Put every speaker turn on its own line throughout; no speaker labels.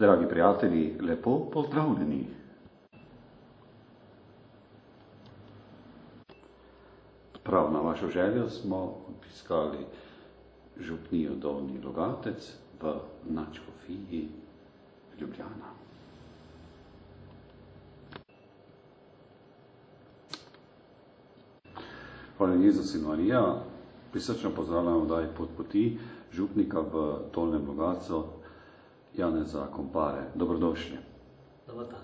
Dragi prijatelji, lepo pozdravljeni. Prav na vašo željo smo obiskali župnijo Dolnji Logatec v nadškofiji Ljubljana. Hvala Jezus in Marija, prisrčno pozdravljam vdaj Pot poti župnika v Dolnjem Logatcu Janeza Kompare. Dobrodošli.
Dobar dan.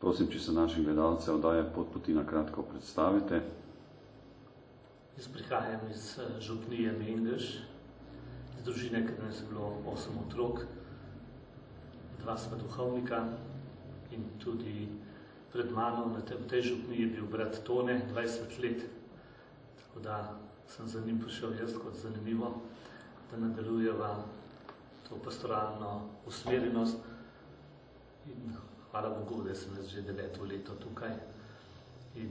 Prosim, če se našim gledalcem vdaje Pot poti na kratko predstavite.
Jaz prihajam iz župnije Mengeš, iz družine, ker nas je bilo 8 otrok, 2 sva duhovnika in tudi pred mano v tej župniji je bil brat Tone 20 let. Tako da sem za njim prišel jaz kot zanimivo, da nadaljujeva to pastoralno usmerjenost. In hvala Bogu, da sem že 9. leto tukaj in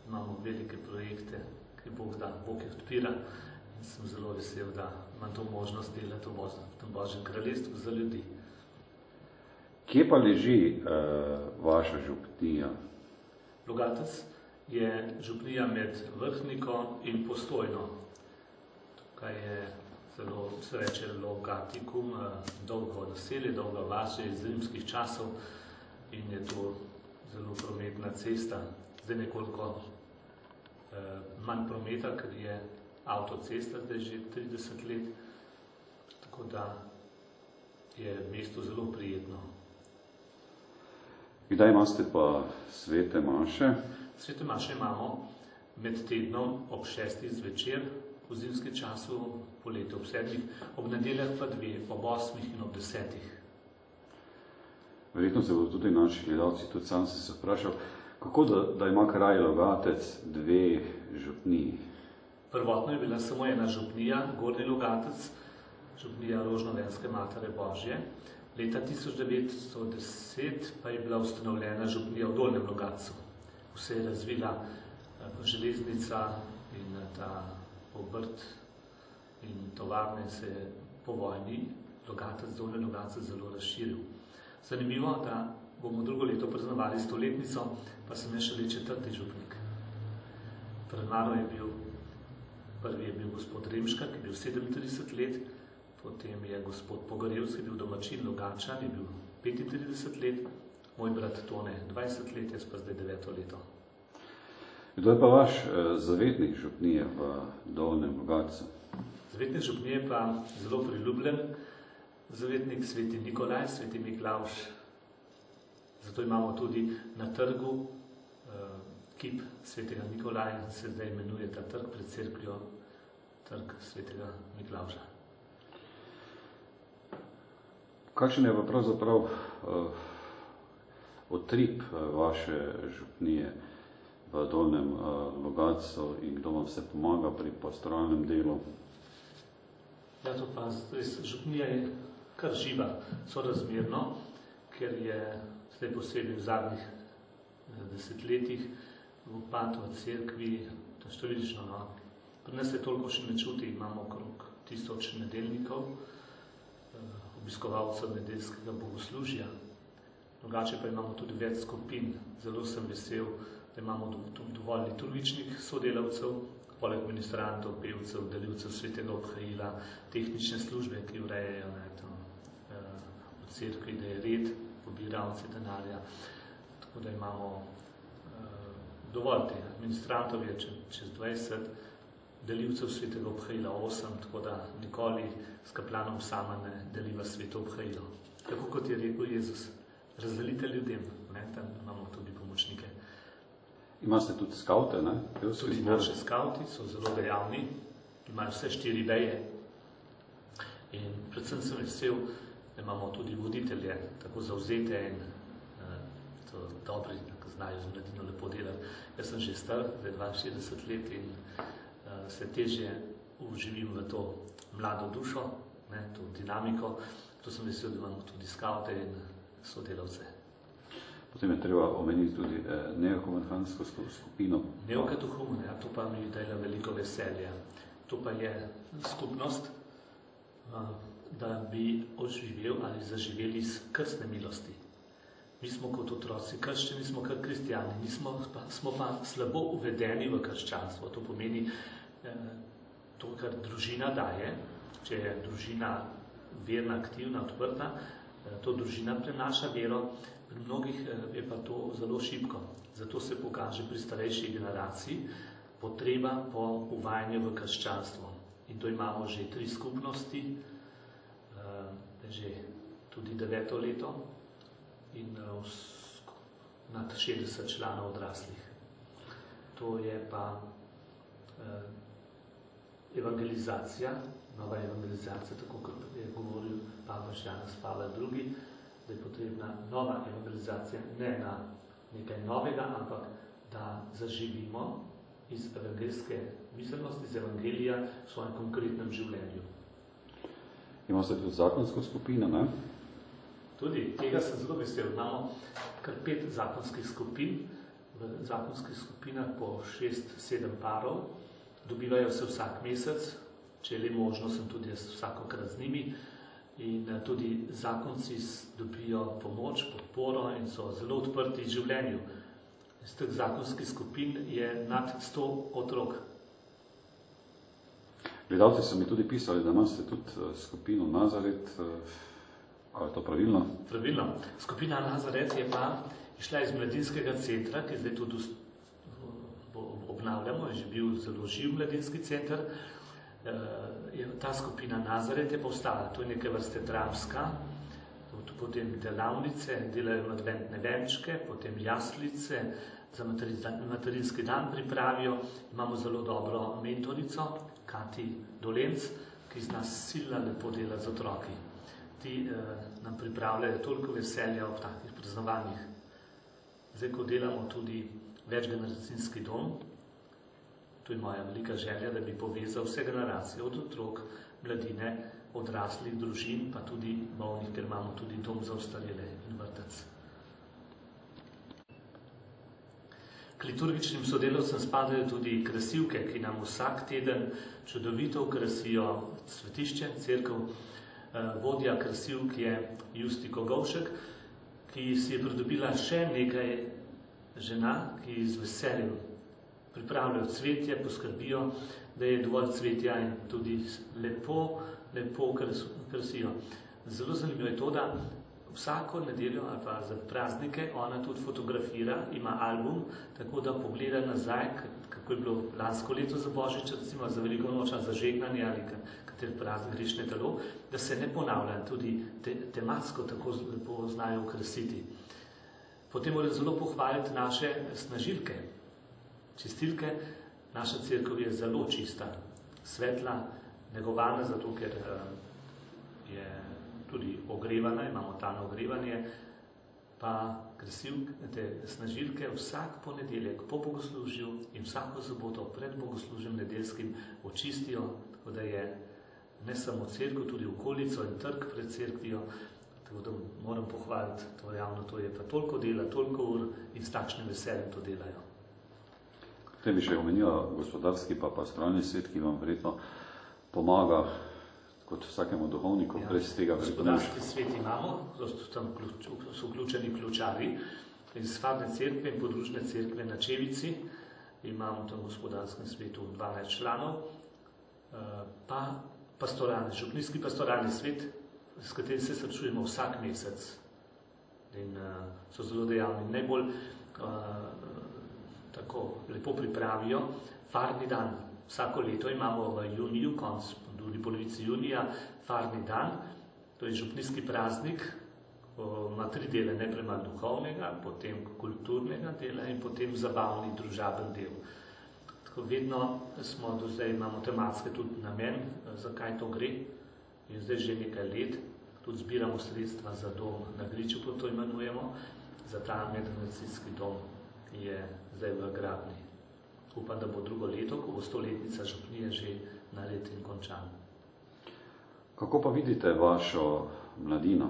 imamo velike projekte, ki Bog da, Bog jih odpira in sem zelo vesel, da imam to možnost delati v tem Božjem kraljestvu za ljudi.
Kje pa leži vaša župnija?
Logatec je župnija med Vrhniko in Postojno. Tukaj je zelo, se reče Logatikum, dolgo naselje, dolga vas je iz rimskih časov in je to zelo prometna cesta. Zdaj nekoliko manj prometa, ker je avtocesta zdaj že 30 let, tako da je mesto zelo prijetno.
Kdaj imate pa svete maše?
Svete maše imamo med tednom ob 6. zvečer, v zimskem času, poleti ob 7. ob nedeljah pa 2, ob 8. in ob 10.
Verjetno se bodo tudi naši gledalci, tudi sam se vprašal, kako da ima kraj Logatec 2 župniji?
Prvotno je bila samo ena župnija, Gornji Logatec, župnija Rožnovenske Matere Božje. Leta 1910 pa je bila ustanovljena župnija v Dolnjem Logatcu. Vse je razvila železnica in ta obrt in tovarne se je po vojni Dolnji Logatec zelo razširil. Zanimivo, da bomo drugo leto praznovali 100-letnico, pa sem je šele 4. župnik. Pred mano je bil, prvi je bil gospod Remška, ki je bil 37 let, potem je gospod Pogorevski, ki je bil domačin Logatčan, je bil 35 let, moj brat Tone 20 let, jaz pa zdaj 9. leto.
Kdo je pa vaš zavetnik župnije v Dolnjem Logatcu?
Zavetnik župnije je pa zelo priljubljen zavetnik, sveti Nikolaj, sveti Miklavž. Zato imamo tudi na trgu kip svetega Nikolaja, se zdaj imenuje ta trg pred cerkvijo, trg svetega Miklavža.
Kakšen je pa pravzaprav utrip vaše župnije v Dolnjem Logatcu in kdo vam se pomaga pri pastoralnem delu?
Ja, to pa župnija je kar živa, sorazmerno, ker je zdaj posebej v zadnjih desetletjih v upad v cerkvi, to je številčno, no. Pri nas se toliko še ne čuti, imamo okrog 1000 nedeljnikov, obiskovalcev nedeljskega bogoslužja. Drugače pa imamo tudi več skupin. Zelo sem vesel, da imamo dovolj liturgičnih sodelavcev, poleg ministrantov, pevcev, delivcev svetega obhajila, tehnične službe, ki urejajo v cerkvi, da je red, pobiralci denarja. Tako da imamo dovolj tega. Ministrantov je čez 20, delivcev svetega obhajila 8, tako da nikoli s kaplanom sama ne deliva sveto obhajilo. Tako kot je rekel Jezus, razdelite ljudem, ne? Tam imamo tudi pomočnike.
Imate tudi skavte, ne?
Tudi naši skavti so zelo dejavni, imajo vse 4 veje in predvsem sem vesel, da imamo tudi voditelje, tako zavzete in dobri, ki znajo z mladino lepo delati. Jaz sem že star, zdaj 62 let in se težje uživim v to mlado dušo, ne, to dinamiko. To sem vesel, da imamo tudi skavte in sodelavce.
Potem je treba omeniti tudi neokomenhansko skupino.
Neokatuhumen, ja, to pa mi dela veliko veselja. To pa je skupnost da bi oživel ali zaživeli iz krstne milosti. Mi smo kot otroci krščeni, smo kot kristijani, smo pa slabo uvedeni v krščanstvo. To pomeni to, kar družina daje. Če je družina verna, aktivna, odprta, to družina prenaša vero, pri mnogih je pa to zelo šibko. Zato se pokaže pri starejši generaciji potreba po uvajanju v krščanstvo. In to imamo že 3 skupnosti, že tudi 9. leto in nad 60 članov odraslih. To je pa evangelizacija, nova evangelizacija, tako kot je govoril papež Janez Pavel II, da je potrebna nova evangelizacija, ne na nekaj novega, ampak da zaživimo iz evangeljske miselnosti, iz evangelija v svojem konkretnem življenju.
Imate tudi zakonsko skupino, ne?
Tudi, tega sem zelo vesel. Imamo kar 5 zakonskih skupin. V zakonskih skupinah po 6-7 parov. Dobivajo se vsak mesec, če je le možno, sem tudi jaz vsakokrat z njimi. In tudi zakonci dobijo pomoč, podporo in so zelo odprti v življenju. Iz teh zakonskih skupin je nad 100 otrok.
Gledalci so mi tudi pisali, da imate tudi skupino Nazaret. Ali je to pravilno?
Pravilno. Skupina Nazaret je pa išla iz mladinskega centra, ki zdaj tudi obnavljamo, je že bil zelo živ mladinski center. Ta skupina Nazaret je povstala, to je neke vrste dramska, potem delavnice, delajo adventne venčke, potem jaslice, za materinski dan pripravijo. Imamo zelo dobro mentorico, Kati Dolenc, ki z nas silno lepo dela z otroki. Ti nam pripravljajo toliko veselja ob takih praznovanjih. Zdaj, ko delamo tudi večgeneracijski dom, to je moja velika želja, da bi povezal vse generacije, od otrok, mladine, odraslih, družin, pa tudi bolnih, ker imamo tudi dom za ostarele in vrtec. K liturgičnim sodelavcem spadajo tudi krasilke, ki nam vsak teden čudovito okrasijo svetišče, cerkev. Vodja krasilk je Justi Kogovšek, ki si je pridobila še nekaj žena, ki z veseljem pripravljajo cvetje, poskrbijo, da je dovolj cvetja in tudi lepo krasijo. Zelo zanimivo je to, da vsako nedeljo ali pa za praznike ona tudi fotografira, ima album, tako da pogleda nazaj, kako je bilo lansko leto za Božič, recimo za veliko noč, za žegnanje ali kateri praznik grešne telo, da se ne ponavlja, tudi tematsko tako lepo znajo okrasiti. Potem moram zelo pohvaliti naše snažilke, čistilke. Naša cerkev je zelo čista, svetla, negovana, zato ker je tudi ogrevana, imamo talno ogrevanje, pa krasilke, te snažilke vsak ponedeljek po bogoslužju in vsako soboto pred bogoslužjem nedeljskim očistijo, tako da je ne samo cerkev, tudi okolico in trg pred cerkvijo, tako da moram pohvaliti to javno, to je pa toliko dela, toliko ur in s takšnim veseljem to delajo.
Potem bi še omenila gospodarski pa pastoralni svet, ki vam verjetno pomaga kot vsakemu duhovniku, ja, brez tega verjetno ne.
Gospodarski svet imamo, tam so vključeni ključari iz Farne cerkve in podružne cerkve na Čevici. Imamo tam v gospodarskem svetu 12 članov, pa pastoralni, župnijski pastoralni svet, s katerim se srečujemo vsak mesec in so zelo dejavni. Najbolj tako lepo pripravijo farni dan. Vsako leto imamo v juniju, drugi polovici junija, farni dan, to je župnijski praznik, ima 3 dele, najprej ima duhovnega, potem kulturnega dela in potem zabavni, družaben del. Tako vedno smo, do zdaj imamo tematske tudi namen, zakaj to gre. In zdaj že nekaj let tudi zbiramo sredstva za dom na Griču, kot to imenujemo, za ta medgeneracijski dom, ki je zdaj v gradnji. Upam, da bo drugo leto, ko bo 100-letnica župnije že nared in končan.
Kako pa vidite vašo mladino?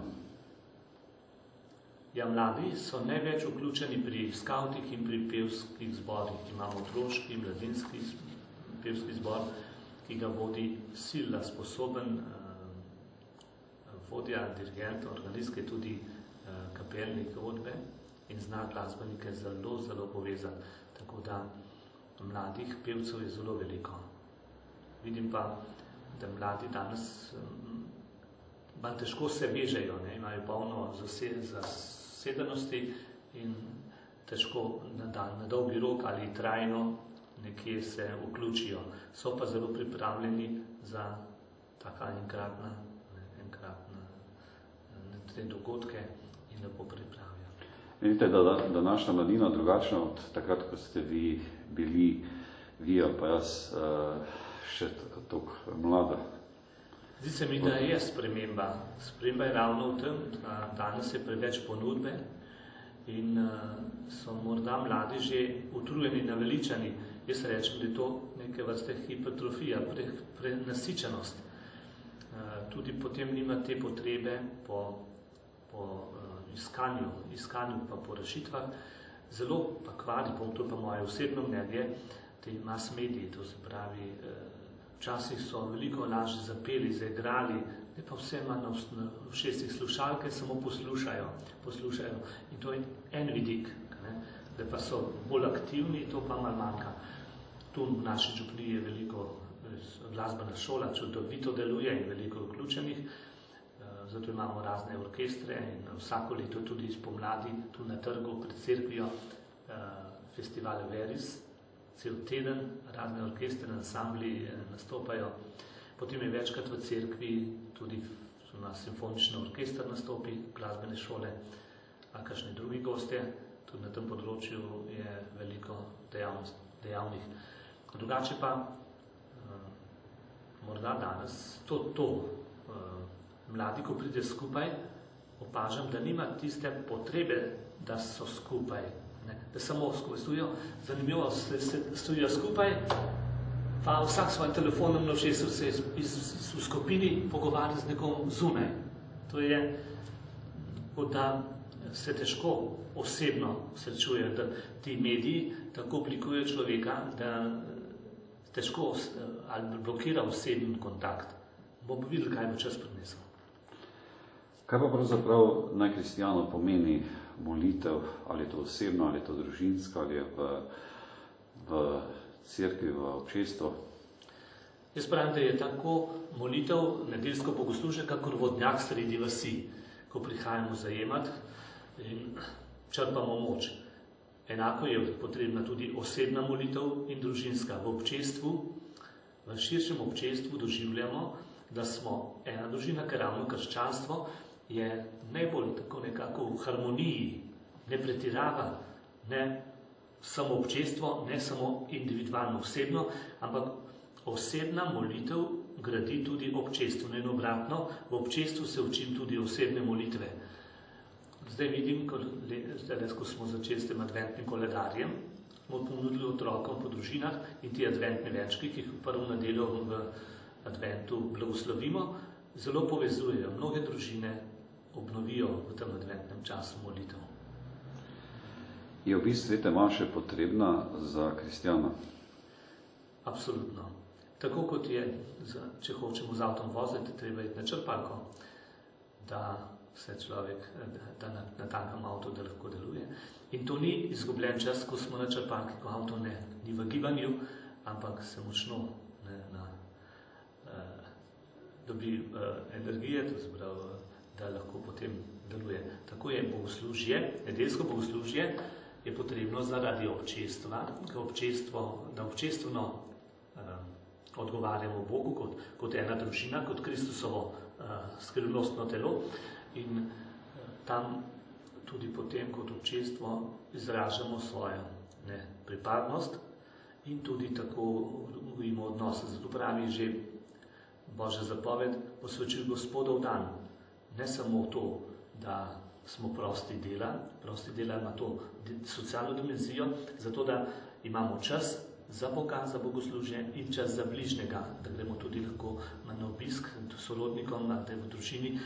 Ja, mladi so največ vključeni pri skavtih in pri pevskih zborih. Imamo otroški, mladinski pevski zbor, ki ga vodi silna, sposoben vodja, dirigent, organist, ki je tudi kapelnik godbe in zna glasbenike zelo, zelo povezati. Tako da mladih pevcev je zelo veliko. Vidim pa, da mladi danes malo težko se vežejo, ne? Imajo polno zasedenosti in težko na dolgi rok ali trajno nekje se vključijo. So pa zelo pripravljeni za taka enkratna te dogodke in lepo pripravijo.
Vidite, da današnja mladina drugačna od takrat, ko ste vi bili, pa jaz še toliko mlada.
Zdi se mi, da je sprememba. Sprememba je ravno v tem, da danes je preveč ponudbe in so morda mladi že utrujeni, naveličani. Jaz rečem, da je to neke vrste hipertrofija, prenasičenost. Tudi potem nima te potrebe po iskanju pa po rešitvah. Zelo pa kvari, to pa moje osebno mnenje, te mass mediji, to se pravi, včasih so veliko lažje zapeli, zaigrali, ne pa vse ima na ušesih slušalke, samo poslušajo. In to je en vidik, ne? Da pa so bolj aktivni, to pa malo manjka. Tu v naši župniji je veliko glasbena šola, čudovito deluje in veliko vključenih, zato imamo razne orkestre in vsako leto tudi spomladi tu na trgu pred cerkvijo festival Veris, cel teden razne orkestre, ansambli nastopajo. Potem je večkrat v cerkvi tudi simfonični orkester nastopi, glasbene šole, a kakšni drugi gostje. Tudi na tem področju je veliko dejavnih. Drugače pa morda danes mladi, ko pride skupaj, opažam, da nima tiste potrebe, da so skupaj, ne? Da samo skupaj stojijo. Zanimivo, stojijo skupaj, pa vsak svoj telefonom na ušesu se v skupini pogovarja z nekom zunaj. To je, da se težko osebno srečujejo, da ti mediji tako oblikujejo človeka, da težko ali blokira osebni kontakt. Bomo videli, kaj bo čas prinesel.
Kaj pa pravzaprav naj kristijanu pomeni molitev, ali je to osebno, ali je to družinska, ali je v cerkvi, v občestvu?
Jaz pravim, da je tako molitev, nedeljsko bogoslužje, kakor vodnjak sredi vasi, ko prihajamo zajemati in črpamo moč. Enako je potrebna tudi osebna molitev in družinska. V občestvu, v širšem občestvu doživljamo, da smo ena družina, ker ravno krščanstvo je najbolj tako nekako v harmoniji, ne pretirava, ne samo občestvo, ne samo individualno osebno, ampak osebna molitev gradi tudi občestvo. In obratno, v občestvu se učim tudi osebne molitve. Zdaj vidim, ko smo začeli s tem adventnim koledarjem, smo ponudili otrokom po družinah in ti adventne venčki, ki jih v prvo nedeljo v adventu blagoslovimo, zelo povezujejo. Mnoge družine obnovijo v tem adventnem času molitev.
Je obisk Svete maše potrebna za kristjana?
Absolutno. Tako kot je, če hočemo z avtom voziti, treba iti na črpalko, da se človek, da natankam avto, da lahko deluje. In to ni izgubljen čas, ko smo na črpalki, ko avto ni v gibanju, ampak se močno dobi energije, to se pravi, da lahko potem deluje. Tako je bogoslužje, nedeljsko bogoslužje je potrebno zaradi občestva, da občestveno odgovarjamo Bogu kot ena družina, kot Kristusovo skrivnostno telo in tam tudi potem kot občestvo izražamo svojo pripadnost in tudi tako gojimo odnose. Zato pravi že Božja zapoved, posvečuj Gospodov dan. Ne samo to, da smo prosti dela ima to socialno dimenzijo, zato da imamo čas za Boga, za bogoslužje in čas za bližnjega, da gremo tudi lahko na obisk sorodnikom, da v družini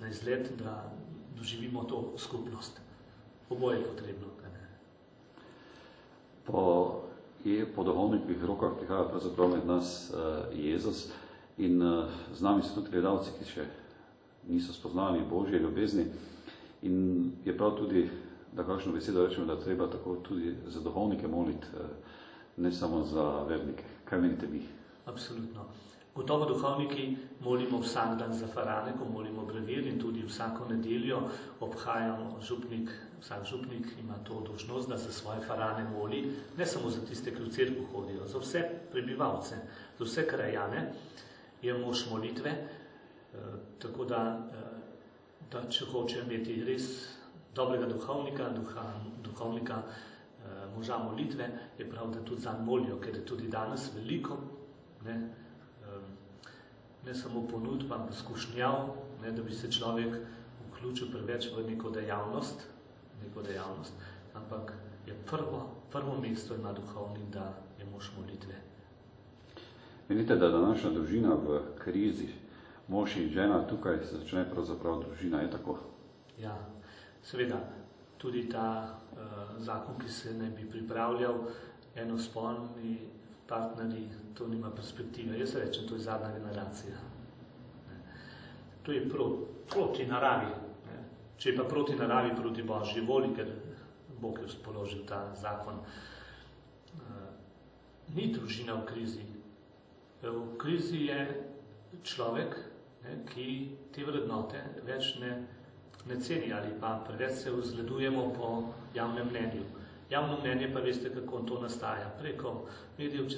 na izlet, da doživimo to skupnost. Oboje je potrebno.
Po duhovnikih rokah prihaja pravzaprav med nas Jezus in z nami so tudi gledalci, ki še niso spoznali Božje ljubezni. In je prav tudi, da kakšno besedo rečemo, da treba tako tudi za duhovnike moliti, ne samo za vernike. Kaj menite vi?
Absolutno. Gotovo duhovniki molimo vsak dan za farane, ko molimo brevir in tudi vsako nedeljo obhajamo vsak župnik ima to dolžnost, da za svoje farane moli, ne samo za tiste, ki v cerkev hodijo, za vse prebivalce, za vse krajane je mož molitve, tako da če hoče imeti res dobrega duhovnika, moža molitve, je prav, da tudi zanj molijo, ker je tudi danes veliko, ne samo ponudba, ampak skušnjav, da bi se človek vključil preveč v neko dejavnost, ampak je prvo mesto ima duhovnik, da je mož molitve.
Menite, da današnja družina v krizi, mož in žena, tukaj se začne pravzaprav družina, je tako?
Ja, seveda, tudi ta zakon, ki se ne bi pripravljal, enospolni partnerji, to nima perspektive. Jaz rečem, to je zadnja generacija. To je proti naravi. Če je pa proti naravi, proti Božji voli, ker Bog je spoložil ta zakon. Ni družina v krizi. V krizi je človek, ki te vrednote več ne ceni ali pa preveč se vzgledujemo po javnem mnenju. Javno mnenje pa veste, kako to nastaja. Preko medijev,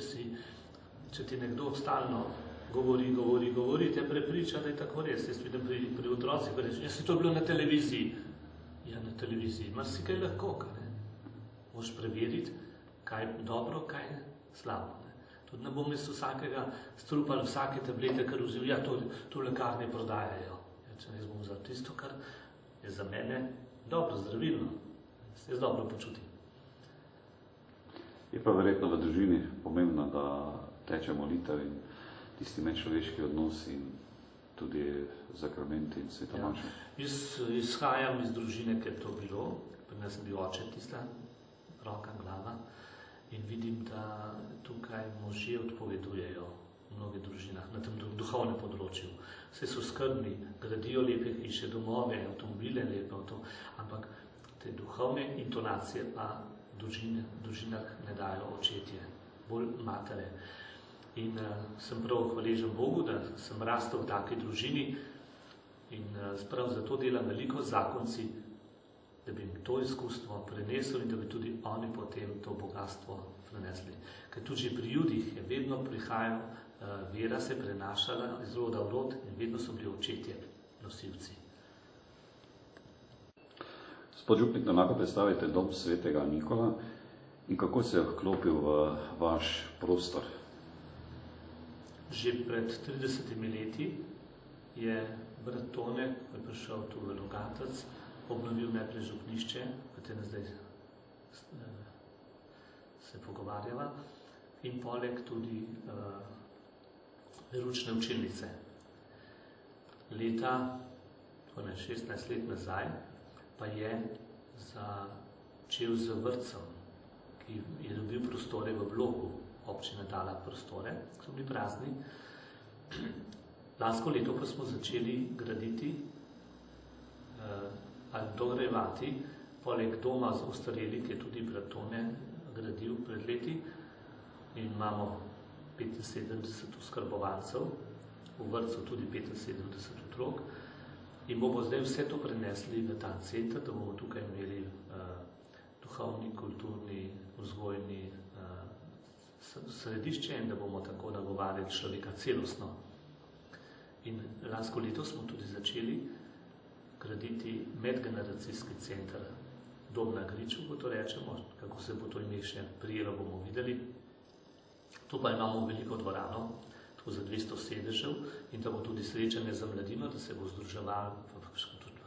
če ti nekdo stalno govori, te prepriča, da je tako res. Jaz vidim pri otrocih, jaz si to bilo na televiziji. Ja, na televiziji. Mar si kaj lahko, moraš preveriti, kaj je dobro, kaj je slabo. Tudi ne bom jaz vsakega strupa ali vsake tablete, kar vzil, ja, to lekarne prodajajo. Če jaz bom za tisto, kar je za mene dobro, zdravilno. Se jaz dobro počutim.
Je pa verjetno v družini pomembno, da teče molitev in tisti medčloveški odnos in tudi zakramenti in svetomače.
Ja. Izhajam iz družine, ker je to bilo, pri nas sem bil oče, tista roka, glava, in vidim, da tukaj možje odpovedujejo v mnogih družinah, na tem duhovnem področju. Vse so skrbni, gradijo lepe hiše, domove, avtomobile lepe, ampak te duhovne intonacije pa družinah ne dajo očetje, bolj matere. In sem prav hvaležen Bogu, da sem rastel v taki družini in prav zato delam veliko z zakonci, da bi jim to izkustvo prenesel in da bi tudi oni potem to bogatstvo prenesli. Ker tudi pri Judih je vedno prihajal, vera se prenašala iz roda v rod in vedno so bili očetje nosilci.
Gospod župnik, nam lahko predstavite dom svetega Nikola in kako se je vklopil v vaš prostor?
Že pred 30 leti je brat Tone, ko je prišel tu v Logatec, obnovil najprej župnišče, o katerem zdaj se pogovarjava, in poleg tudi veroučne učilnice. Leta, 16 let nazaj, pa je začel z vrtcem, ki je dobil prostore v bloku, občina dala prostore, so bili prazni. Lansko leto pa smo začeli graditi ali dograjevati, poleg doma za ostareli, ki je tudi brat Tone gradil pred leti, in imamo 75 oskrbovancev, v vrtcu tudi 75 otrok, in bomo zdaj vse to prenesli v ta center, da bomo tukaj imeli duhovni, kulturni, vzgojni središče in da bomo tako nagovarjali človeka celostno. In lansko leto smo tudi začeli graditi medgeneracijski center Dom na Griču, ko to rečemo, kako se bo to ime še prijelo, bomo videli. Tu pa imamo veliko dvorano, tako za 200 sedežev, in da bo tudi srečanje za mladino, da se bo združeval v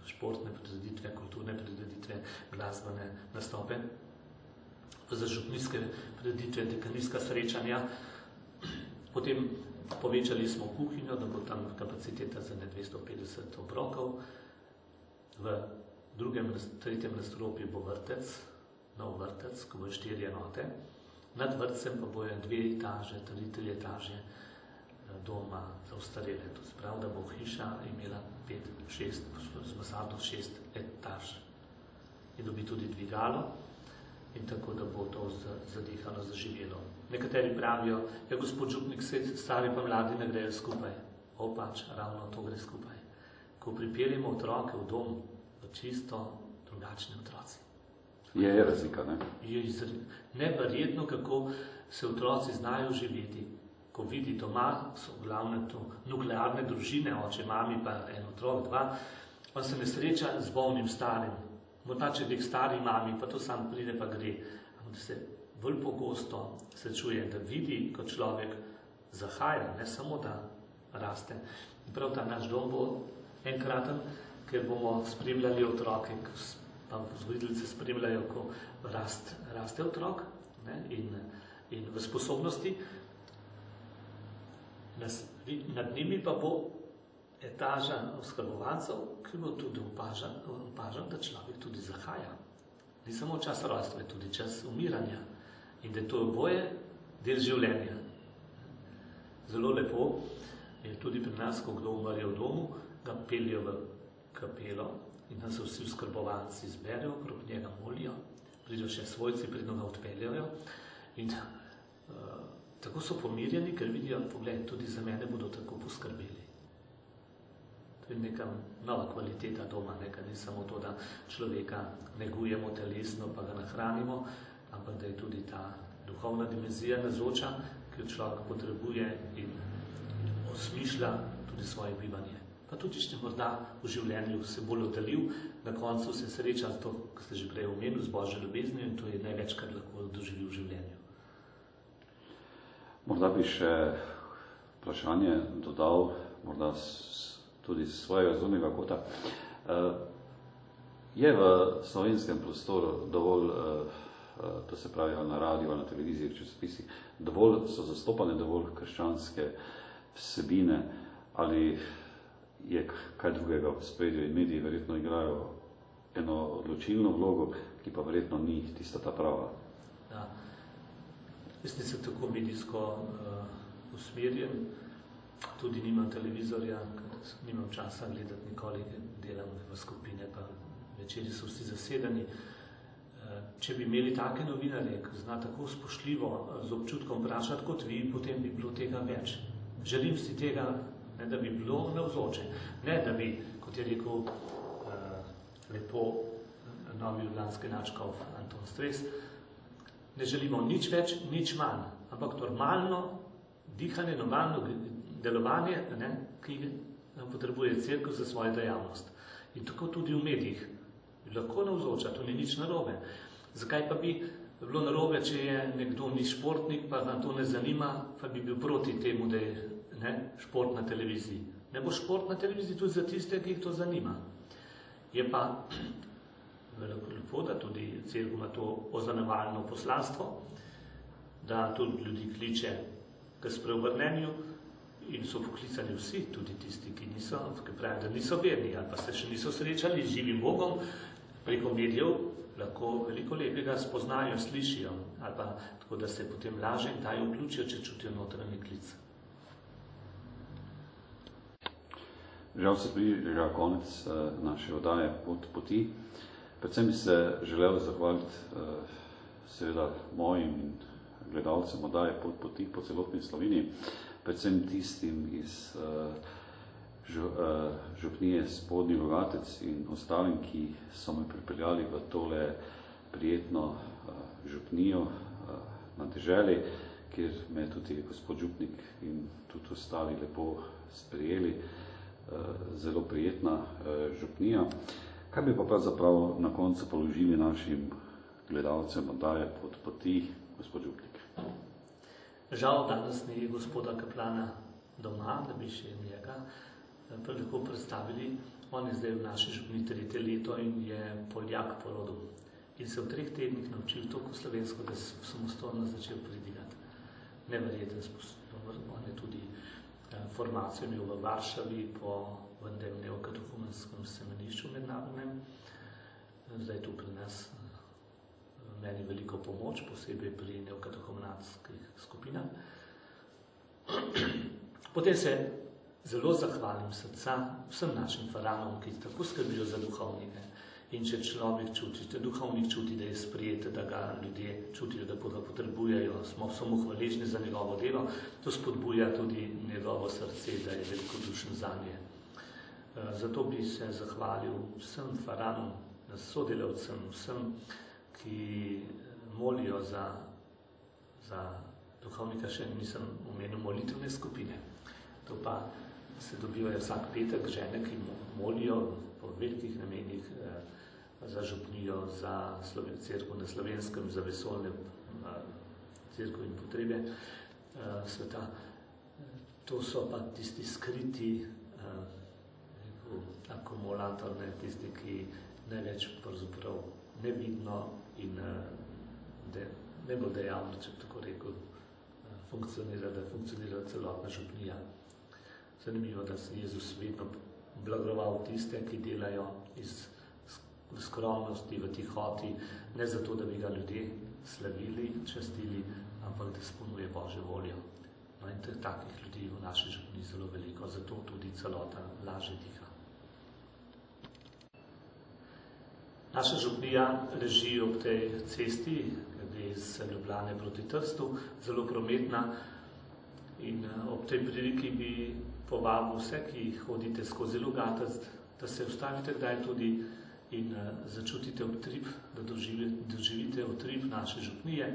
športne prireditve, kulturne prireditve, glasbene nastope, za župnijske prireditve, dekanijska srečanja. Potem povečali smo kuhinjo, da bo tam kapaciteta za 250 obrokov. V tretjem nadstropju bo vrtec, nov vrtec, ko bo 4 enote. Nad vrtcem pa bojo 2 etaže, 3 etaže doma za ostarele. To se pravi, da bo hiša imela 5, 6, z mansardo 6 etaž. In dobi tudi dvigalo in tako, da bo to zadihano, zaživelo. Nekateri pravijo, ja, gospod župnik, stari pa mladi ne grejo skupaj. Pač, ravno to gre skupaj. Ko pripeljemo otroke v dom, v čisto drugačni otroci.
Je razlika, ne?
Neverjetno, kako se otroci znajo živeti. Ko vidi doma, so glavne to nuklearne družine, oče, mami, pa en otrok, 2, on se ne sreča z bolnim starim. Morda, če gre k stari mami, pa to sam pride, pa gre. Ampak se bolj pogosto srečuje, da vidi, kot človek zahaja, ne samo, da raste. In prav ta naš dom bo enkraten, ker bomo spremljali otroke, pa vzgojiteljice spremljajo, ko raste otrok, ne, in v sposobnosti. Nad njimi pa bo etaža oskrbovancev, ki bo tudi opažal, da človek tudi zahaja. Ni samo čas rojstva, je tudi čas umiranja. In da to oboje del življenja. Zelo lepo je tudi pri nas, ko kdo umre v domu, ga peljejo v kapelo in da se vsi oskrbovanci zberejo, okrog njega molijo, pridejo še svojci, predno ga odpeljajo. In tako so pomirjeni, ker vidijo, pogled, tudi za mene bodo tako poskrbeli. To je neka nova kvaliteta doma, ni samo to, da človeka negujemo telesno, pa ga nahranimo, ampak da je tudi ta duhovna dimenzija nazoča, ki jo človek potrebuje in osmišlja tudi svoje bivanje. Pa tudi, če morda v življenju se bolj oddalil, na koncu se sreča to, kar ste že prej omenili, z Božjo ljubeznijo, in to je največ, kar lahko doživi v življenju.
Morda bi še vprašanje dodal, morda tudi z svojega zornega kota. Je v slovenskem prostoru dovolj, to se pravi na radiju, na televiziji, v časopisih, dovolj so zastopane dovolj krščanske vsebine, ali je kaj drugega v spredju, in mediji verjetno igrajo eno odločilno vlogo, ki pa verjetno ni tista ta prava.
Ja. Jaz nisem tako medijsko usmerjen, tudi nimam televizorja, nimam časa gledati nikoli, delam v skupine, pa večeri so vsi zasedani. Če bi imeli take novinarje, ki zna tako spoštljivo z občutkom vprašati kot vi, potem bi bilo tega več. Želim si tega, ne, da bi bilo navzoče. Ne, da bi, kot je rekel lepo novi ljubljanski nadškof Anton Stres, ne želimo nič več, nič manj, ampak normalno dihanje, normalno delovanje, ne, ki potrebuje cerkev za svojo dejavnost. In tako tudi v medijih. Lahko navzoča, to ni nič narobe. Zakaj pa bi bilo narobe, če je nekdo ni športnik, pa ga to ne zanima, pa bi bil proti temu, da je šport na televiziji. Ne bo šport na televiziji tudi za tiste, ki jih to zanima. Je pa lepo, da tudi cerkev ima to ozanavalno poslanstvo, da tudi ljudi kliče k spreobrnenju in so poklicani vsi, tudi tisti, ki pravijo, da niso verni ali pa se še niso srečali z živim Bogom, preko medijev lahko veliko lepega spoznajo, slišijo, ali pa tako, da se potem laže in dajo vključijo, če čutijo notranji klic.
Žal se bliža konec naše oddaje Pot poti. Predvsem bi se želel zahvaliti seveda mojim gledalcem oddaje Pot poti po celotni Sloveniji, predvsem tistim iz župnije Spodnji Logatec in ostalim, ki so me pripeljali v tole prijetno župnijo na deželi, kjer me tudi gospod župnik in tudi ostali lepo sprejeli. Zelo prijetna župnija. Kaj bi pa pravzaprav na koncu položili našim gledalcem oddaje Pot poti, gospod župnik?
Žal danes ni gospoda kaplana doma, da bi še njega lahko predstavili. On je zdaj v naši župni 3. leto in je Poljak po rodu. In se v 3 tednih naučil toliko slovensko, da se samostojno začel pridigati. Neverjeten sposoben. On je tudi formacijo imel v Varšavi po vendem neokatehumenskem semenišču mednarodnem. Zdaj tu pri nas meni veliko pomoč, posebej pri neokatehumenskih skupinah. Potem se zelo zahvalim srca vsem našim faranom, ki tako skrbijo za duhovnike. In če človek čuti, če duhovnik čuti, da je sprejet, da ga ljudje čutijo, da ga potrebujejo, smo samo hvaležni za njegovo delo, to spodbuja tudi njegovo srce, da je velikodušen zanje. Zato bi se zahvalil vsem faranom, sodelavcem, vsem, ki molijo za duhovnika, še nisem omenil molitvene skupine. To pa se dobivajo vsak petek žene, ki molijo po velikih namenih za župnijo, za cerkev na Slovenskem, za vesoljne cerkev in potrebe sveta. To so pa tisti skriti akumulatorne, tisti, ki največ pravzaprav nevidno in najbolj dejavno, če tako rekel, funkcionira celotna župnija. Zanimivo, da se Jezus vedno blagoval tiste, ki delajo iz skromnosti, v tihoti, ne zato, da bi ga ljudje slavili, častili, ampak da izpolnjuje Božjo voljo. No in takih ljudi v naši župniji zelo veliko, zato tudi celota lažje diha. Naša župnija leži ob tej cesti, glede iz Ljubljane proti Trstu, zelo prometna, in ob tej priliki bi povabil vse, ki hodite skozi Logatec, da se ustavite kdaj tudi in začutite utrip, da doživite utrip naše župnije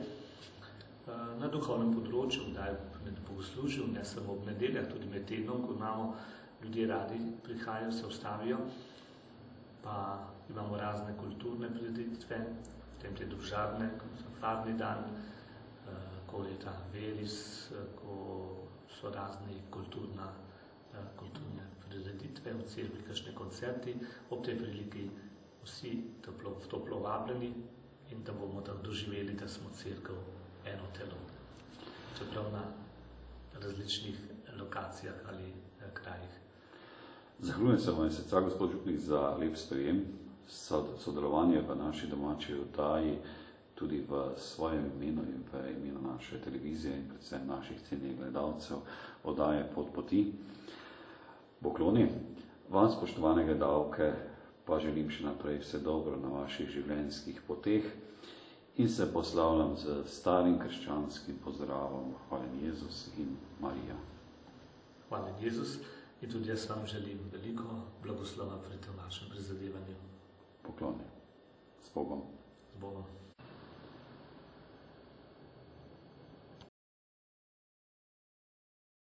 na duhovnem področju, kdaj med bogoslužjem, ne samo ob nedeljah, tudi med tednom, ko imamo ljudje radi, prihajajo, se ustavijo, pa imamo razne kulturne prireditve, potem te družabne, kot so farni dan, ko je ta veris, ko so razni kulturne prireditve, v cerkvi kakšne koncerti, ob tej priliki vsi toplo vabljeni in da bomo tako doživeli, da smo cerkev eno telo. Čeprav na različnih lokacijah ali krajih.
Zahvaljujem se vam iz srca, gospod župnik, za lep sprejem, sodelovanje v naši domači oddaji, tudi v svojem imenu in v imenu naše televizije in predvsem naših cenjenih gledalcev oddaje Pot poti. Pokloni. Vam, spoštovane gledalke, pa želim še naprej vse dobro na vaših življenjskih poteh in se poslavljam z starim krščanskim pozdravom. Hvala Jezus in Marija.
Hvala Jezus in tudi jaz vam želim veliko blagoslova pri tem vašem prizadevanju.
Pokloni. S Bogom.
Z Bogom.